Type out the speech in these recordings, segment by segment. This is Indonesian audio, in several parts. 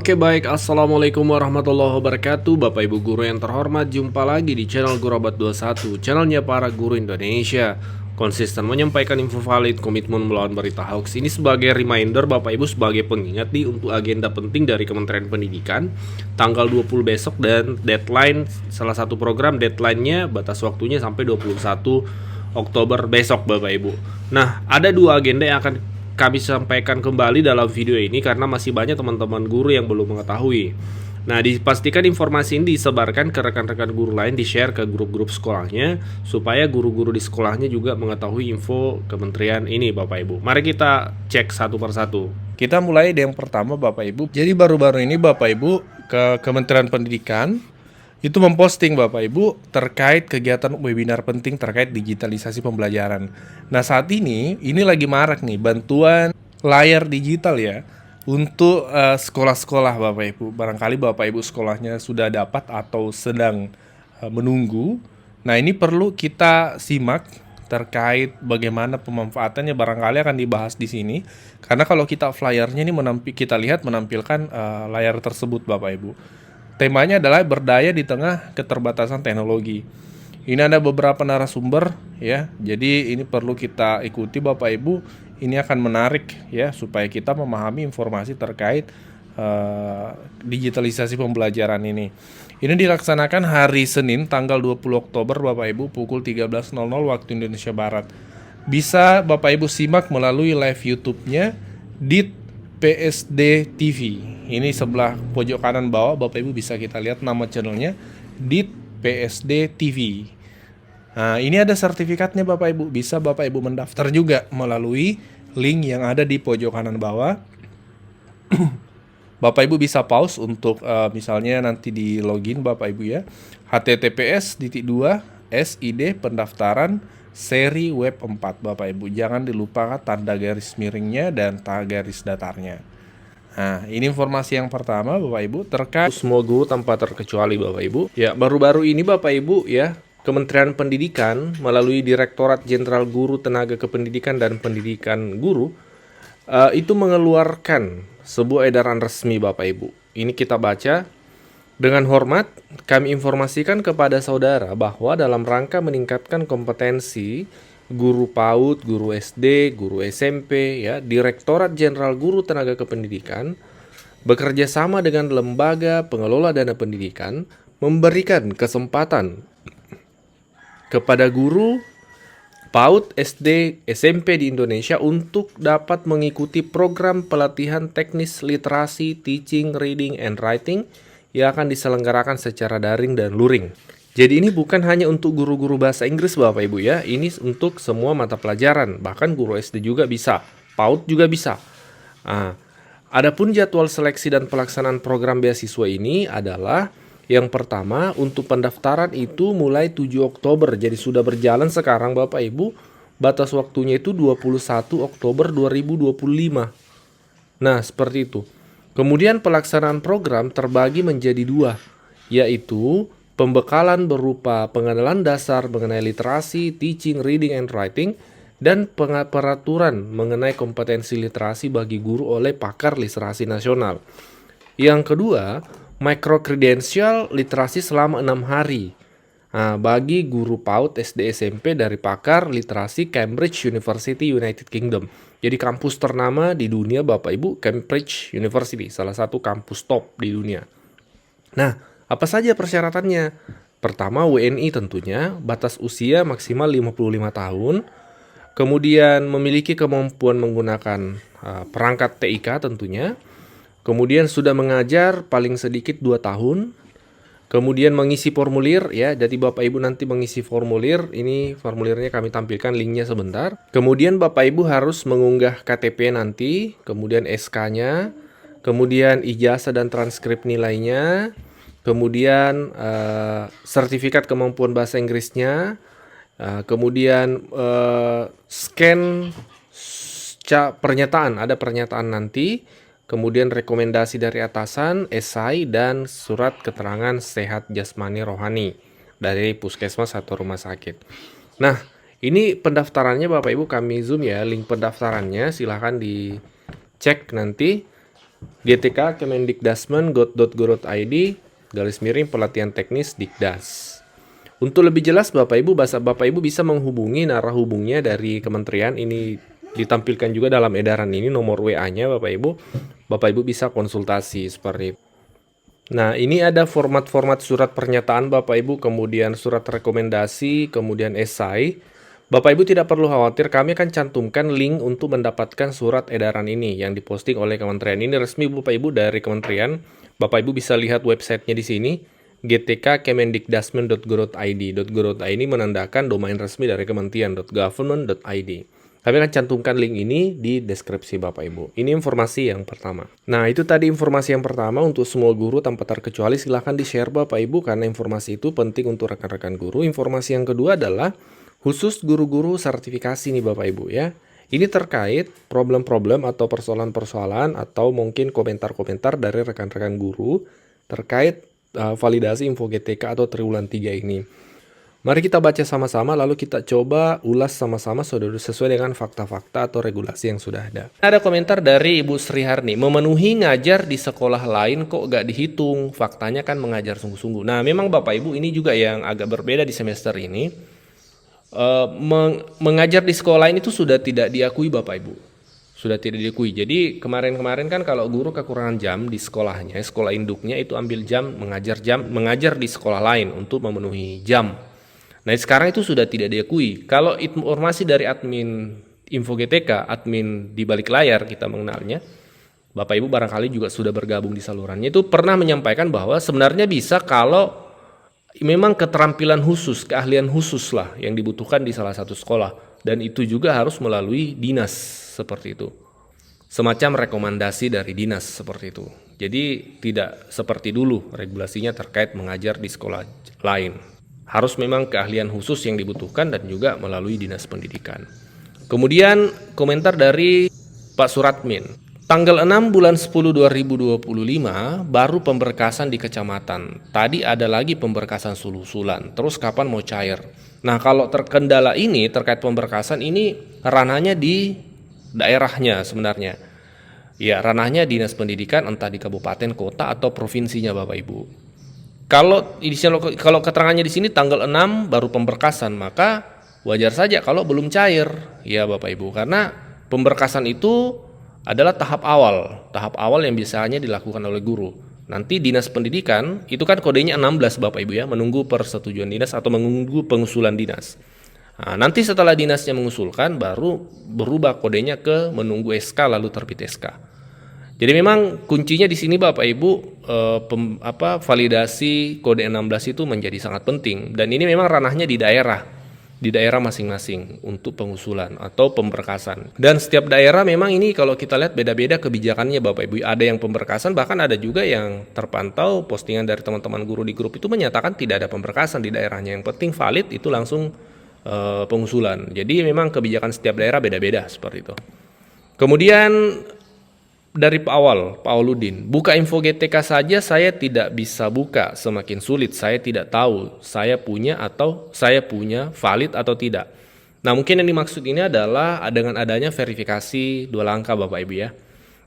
Oke baik, Assalamualaikum warahmatullahi wabarakatuh. Bapak Ibu guru yang terhormat, jumpa lagi di channel Gurabat21, channelnya para guru Indonesia. Konsisten menyampaikan info valid, komitmen melawan berita hoax. Ini sebagai reminder Bapak Ibu, sebagai pengingat nih untuk agenda penting dari Kementerian Pendidikan tanggal 20 besok, dan deadline salah satu program deadline-nya batas waktunya sampai 21 Oktober besok Bapak Ibu. Nah, ada dua agenda yang akan kami sampaikan kembali dalam video ini karena masih banyak teman-teman guru yang belum mengetahui. Nah, dipastikan informasi ini disebarkan ke rekan-rekan guru lain, di-share ke grup-grup sekolahnya supaya guru-guru di sekolahnya juga mengetahui info kementerian ini Bapak Ibu. Mari kita cek satu persatu. Kita mulai dari yang pertama Bapak Ibu. Jadi baru-baru ini Bapak Ibu ke Kementerian Pendidikan itu memposting Bapak Ibu terkait kegiatan webinar penting terkait digitalisasi pembelajaran. Nah, saat ini lagi marak nih bantuan layar digital ya untuk sekolah-sekolah Bapak Ibu. Barangkali Bapak Ibu sekolahnya sudah dapat atau sedang menunggu. Nah, ini perlu kita simak terkait bagaimana pemanfaatannya, barangkali akan dibahas di sini. Karena kalau kita flyernya ini kita lihat menampilkan layar tersebut Bapak Ibu. Temanya adalah berdaya di tengah keterbatasan teknologi. Ini ada beberapa narasumber ya. Jadi ini perlu kita ikuti Bapak Ibu. Ini akan menarik ya supaya kita memahami informasi terkait digitalisasi pembelajaran ini. Ini dilaksanakan hari Senin tanggal 20 Oktober Bapak Ibu pukul 13.00 waktu Indonesia Barat. Bisa Bapak Ibu simak melalui live YouTube-nya di PSD TV. Ini sebelah pojok kanan bawah Bapak Ibu bisa kita lihat nama channelnya di PSD TV. Nah, ini ada sertifikatnya Bapak Ibu. Bisa Bapak Ibu mendaftar juga melalui link yang ada di pojok kanan bawah. Bapak Ibu bisa pause untuk misalnya nanti di login Bapak Ibu ya. https://sid pendaftaran seri web 4 Bapak Ibu. Jangan dilupakan tanda garis miringnya dan tanda garis datarnya. Nah, ini informasi yang pertama Bapak Ibu terkait semua guru tanpa terkecuali Bapak Ibu. Ya, baru-baru ini Bapak Ibu ya, Kementerian Pendidikan melalui Direktorat Jenderal Guru Tenaga Kependidikan dan Pendidikan Guru itu mengeluarkan sebuah edaran resmi Bapak Ibu. Ini kita baca. Dengan hormat, kami informasikan kepada saudara bahwa dalam rangka meningkatkan kompetensi guru PAUD, guru SD, guru SMP, ya, Direktorat Jenderal Guru Tenaga Kependidikan bekerja sama dengan lembaga pengelola dana pendidikan memberikan kesempatan kepada guru PAUD, SD, SMP di Indonesia untuk dapat mengikuti program pelatihan teknis literasi, teaching, reading, and writing yang akan diselenggarakan secara daring dan luring. Jadi ini bukan hanya untuk guru-guru bahasa Inggris Bapak Ibu ya, ini untuk semua mata pelajaran, bahkan guru SD juga bisa, PAUD juga bisa. Adapun jadwal seleksi dan pelaksanaan program beasiswa ini adalah yang pertama untuk pendaftaran itu mulai 7 Oktober, jadi sudah berjalan sekarang Bapak Ibu, batas waktunya itu 21 Oktober 2025. Nah, seperti itu. Kemudian pelaksanaan program terbagi menjadi dua, yaitu pembekalan berupa pengenalan dasar mengenai literasi, teaching, reading, and writing, dan peraturan mengenai kompetensi literasi bagi guru oleh pakar literasi nasional. Yang kedua, micro-credential literasi selama 6 hari. Nah, bagi guru PAUD SD SMP dari pakar literasi Cambridge University United Kingdom. Jadi kampus ternama di dunia Bapak Ibu, Cambridge University, salah satu kampus top di dunia. Nah, apa saja persyaratannya? Pertama, WNI tentunya, batas usia maksimal 55 tahun. Kemudian memiliki kemampuan menggunakan perangkat TIK tentunya. Kemudian sudah mengajar paling sedikit 2 tahun. Kemudian mengisi formulir ya, jadi Bapak Ibu nanti mengisi formulir, ini formulirnya kami tampilkan linknya sebentar. Kemudian Bapak Ibu harus mengunggah KTP nanti, kemudian SK-nya, kemudian ijazah dan transkrip nilainya, kemudian sertifikat kemampuan bahasa Inggrisnya, kemudian scan pernyataan, ada pernyataan nanti. Kemudian rekomendasi dari atasan, esai, dan surat keterangan sehat jasmani rohani dari puskesmas atau rumah sakit. Nah, ini pendaftarannya Bapak Ibu kami zoom ya, link pendaftarannya silahkan dicek nanti. GTK Kemendikdasmen.go.id /pelatihan teknis Dikdas. Untuk lebih jelas Bapak Ibu bisa menghubungi narah hubungnya dari kementerian. Ini ditampilkan juga dalam edaran ini nomor WA-nya Bapak Ibu. Bapak Ibu bisa konsultasi seperti itu. Nah, ini ada format-format surat pernyataan Bapak Ibu, kemudian surat rekomendasi, kemudian esai. Bapak Ibu tidak perlu khawatir, kami akan cantumkan link untuk mendapatkan surat edaran ini yang diposting oleh kementerian. Ini resmi Bapak Ibu dari kementerian. Bapak Ibu bisa lihat websitenya di sini, gtkemendikdasmen.go.id. .go.id menandakan domain resmi dari kementerian.government.id. Kami akan cantumkan link ini di deskripsi Bapak Ibu. Ini informasi yang pertama. Nah, itu tadi informasi yang pertama untuk semua guru tanpa terkecuali. Silahkan di-share Bapak Ibu karena informasi itu penting untuk rekan-rekan guru. Informasi yang kedua adalah khusus guru-guru sertifikasi nih Bapak Ibu ya. Ini terkait problem-problem atau persoalan-persoalan atau mungkin komentar-komentar dari rekan-rekan guru terkait validasi info GTK atau triwulan 3 ini. Mari kita baca sama-sama lalu kita coba ulas sama-sama sesuai dengan fakta-fakta atau regulasi yang sudah ada. Ada komentar dari Ibu Sri Harni, memenuhi ngajar di sekolah lain kok gak dihitung, faktanya kan mengajar sungguh-sungguh. Nah memang Bapak Ibu ini juga yang agak berbeda di semester ini. Mengajar di sekolah lain itu sudah tidak diakui Bapak Ibu. Sudah tidak diakui. Jadi kemarin-kemarin kan kalau guru kekurangan jam di sekolahnya, sekolah induknya itu ambil mengajar di sekolah lain untuk memenuhi jam. Nah sekarang itu sudah tidak diakui. Kalau informasi dari admin Info GTK, admin di balik layar kita mengenalnya, Bapak Ibu barangkali juga sudah bergabung di salurannya, itu pernah menyampaikan bahwa sebenarnya bisa kalau memang keterampilan khusus, keahlian khusus lah yang dibutuhkan di salah satu sekolah. Dan itu juga harus melalui dinas seperti itu. Semacam rekomendasi dari dinas seperti itu. Jadi tidak seperti dulu regulasinya terkait mengajar di sekolah lain. Harus memang keahlian khusus yang dibutuhkan dan juga melalui dinas pendidikan. Kemudian komentar dari Pak Suratmin. Tanggal 6 bulan 10 2025 baru pemberkasan di kecamatan. Tadi ada lagi pemberkasan susulan. Terus kapan mau cair? Nah kalau terkendala ini terkait pemberkasan ini ranahnya di daerahnya sebenarnya. Ya ranahnya dinas pendidikan entah di kabupaten, kota atau provinsinya Bapak Ibu. Kalau keterangannya di sini tanggal 6 baru pemberkasan, maka wajar saja kalau belum cair, ya Bapak Ibu, karena pemberkasan itu adalah tahap awal yang biasanya dilakukan oleh guru. Nanti dinas pendidikan itu kan kodenya 16 Bapak Ibu ya, menunggu persetujuan dinas atau menunggu pengusulan dinas. Nah, nanti setelah dinasnya mengusulkan baru berubah kodenya ke menunggu SK lalu terbit SK. Jadi memang kuncinya di sini Bapak Ibu validasi kode 16 itu menjadi sangat penting dan ini memang ranahnya di daerah masing-masing untuk pengusulan atau pemberkasan. Dan setiap daerah memang ini kalau kita lihat beda-beda kebijakannya Bapak Ibu. Ada yang pemberkasan bahkan ada juga yang terpantau postingan dari teman-teman guru di grup itu menyatakan tidak ada pemberkasan di daerahnya. Yang penting valid itu langsung pengusulan. Jadi memang kebijakan setiap daerah beda-beda seperti itu. Kemudian dari Pak Auludin, buka info GTK saja saya tidak bisa buka, semakin sulit, saya tidak tahu saya punya valid atau tidak. Nah mungkin yang dimaksud ini adalah dengan adanya verifikasi 2 langkah Bapak Ibu ya.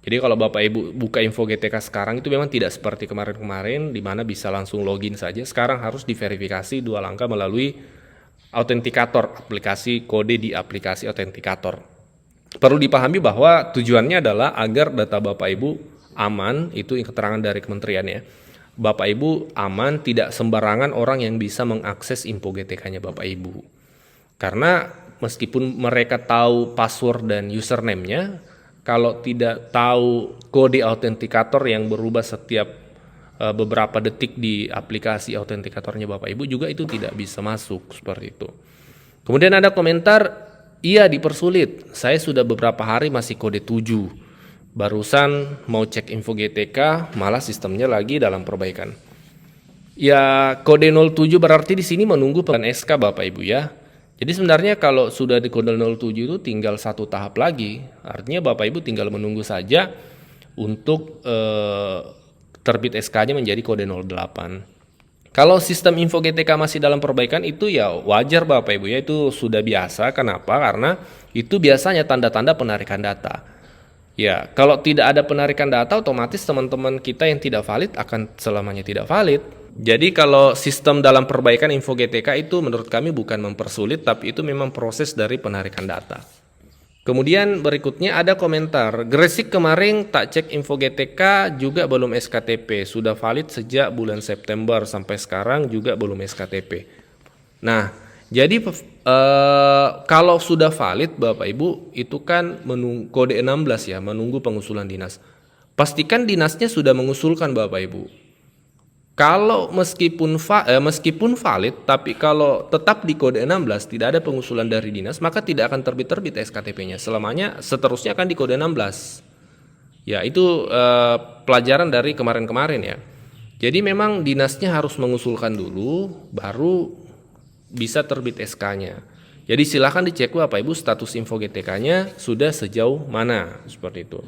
Jadi kalau Bapak Ibu buka info GTK sekarang itu memang tidak seperti kemarin-kemarin di mana bisa langsung login saja, sekarang harus diverifikasi 2 langkah melalui autentikator, aplikasi kode di aplikasi autentikator. Perlu dipahami bahwa tujuannya adalah agar data Bapak Ibu aman, itu keterangan dari kementerian ya. Bapak Ibu aman, tidak sembarangan orang yang bisa mengakses info GTK-nya Bapak Ibu. Karena meskipun mereka tahu password dan username-nya, kalau tidak tahu kode autentikator yang berubah setiap beberapa detik di aplikasi autentikatornya Bapak Ibu juga itu tidak bisa masuk seperti itu. Kemudian ada komentar, iya dipersulit, saya sudah beberapa hari masih kode 7. Barusan mau cek info GTK, malah sistemnya lagi dalam perbaikan. Ya kode 07 berarti di sini menunggu SK Bapak Ibu ya. Jadi sebenarnya kalau sudah di kode 07 itu tinggal 1 tahap lagi. Artinya Bapak Ibu tinggal menunggu saja untuk terbit SK-nya menjadi kode 08. Kalau sistem info GTK masih dalam perbaikan itu ya wajar Bapak Ibu ya, itu sudah biasa. Kenapa? Karena itu biasanya tanda-tanda penarikan data. Ya, kalau tidak ada penarikan data, otomatis teman-teman kita yang tidak valid akan selamanya tidak valid. Jadi kalau sistem dalam perbaikan info GTK itu menurut kami bukan mempersulit, tapi itu memang proses dari penarikan data. Kemudian berikutnya ada komentar, Gresik kemarin tak cek info GTK juga belum SKTP, sudah valid sejak bulan September sampai sekarang juga belum SKTP. Nah, jadi kalau sudah valid Bapak Ibu itu kan kode 16 ya, menunggu pengusulan dinas. Pastikan dinasnya sudah mengusulkan Bapak Ibu. Kalau meskipun valid, tapi kalau tetap di kode 16 tidak ada pengusulan dari dinas, maka tidak akan terbit SKTP-nya. Seterusnya akan di kode 16. Ya, itu pelajaran dari kemarin-kemarin ya. Jadi memang dinasnya harus mengusulkan dulu, baru bisa terbit SK-nya. Jadi silakan dicek Bapak Ibu status info GTK-nya sudah sejauh mana, seperti itu.